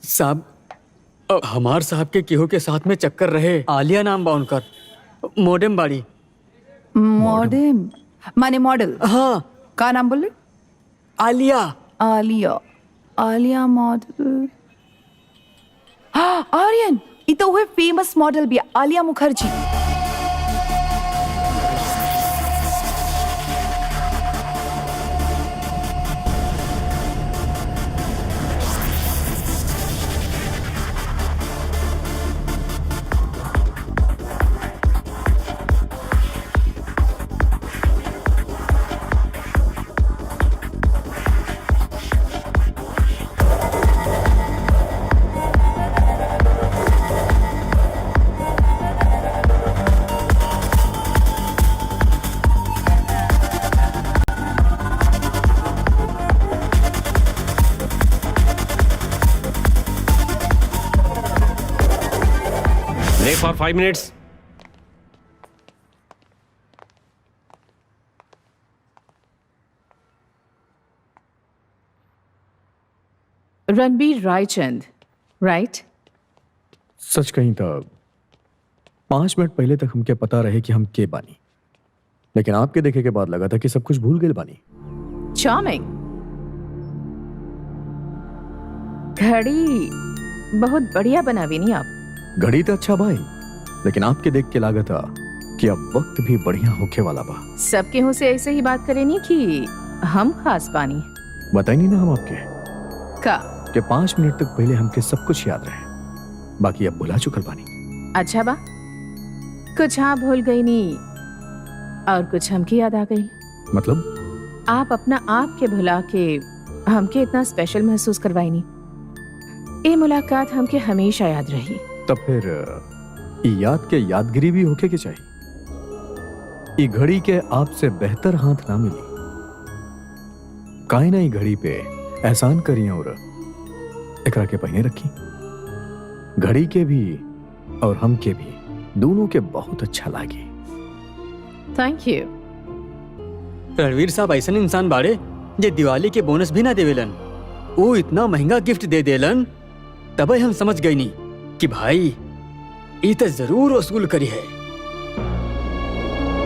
साहब, हमार साहब के केहू के साथ में चक्कर रहे। आलिया नाम बा उनकर, मोडेम बाड़ी। मॉडर्न माने मॉडल? हाँ, का नाम बोले? आलिया। आलिया। आलिया मॉडल। हाँ, आर्यन, ये तो वह फेमस मॉडल भी Alia Mukherjee. Break for 5 minutes. Ranbir Raichand, right? सच कहीं तो 5 मिनट पहले तक हमके पता रहे कि हम के बानी, लेकिन आपके देखे के बाद लगा था कि सब कुछ भूल गए बानी। चार्मिंग। घड़ी बहुत बढ़िया बनावी नहीं आप। घड़ी तो अच्छा भाई, लेकिन आपके देख के लागत था कि अब वक्त भी बढ़िया होके वाला बा। सबके हो से ऐसे ही बात करे नहीं कि हम खास पानी। बताई नहीं ना हम आपके का कि 5 मिनट तक पहले हमके सब कुछ याद रहे, बाकी अब भुला चुकल बानी। अच्छा बा, कुछ हाँ भूल गई नहीं और कुछ हमकी याद आ गई। मतलब आप अपना आप के भुला के हमके इतना स्पेशल महसूस करवाई नहीं। ये मुलाकात हमके हमेशा याद रही। तब फिर ई याद के यादगिरी भी होके के चाहिए। ई घड़ी के आपसे बेहतर हाथ ना मिली। काहे ना ई घड़ी पे एहसान करी और एकरा के पहने रखी। घड़ी के भी और हम के भी दोनों के बहुत अच्छा लागे। Thank you. रणवीर साहब ऐसन इंसान बाड़े जे दिवाली के बोनस भी ना देवेलन। वो इतना महंगा गिफ्ट दे देलन, तब हम समझ गई नहीं कि भाई ई तो जरूर वसूल करी है।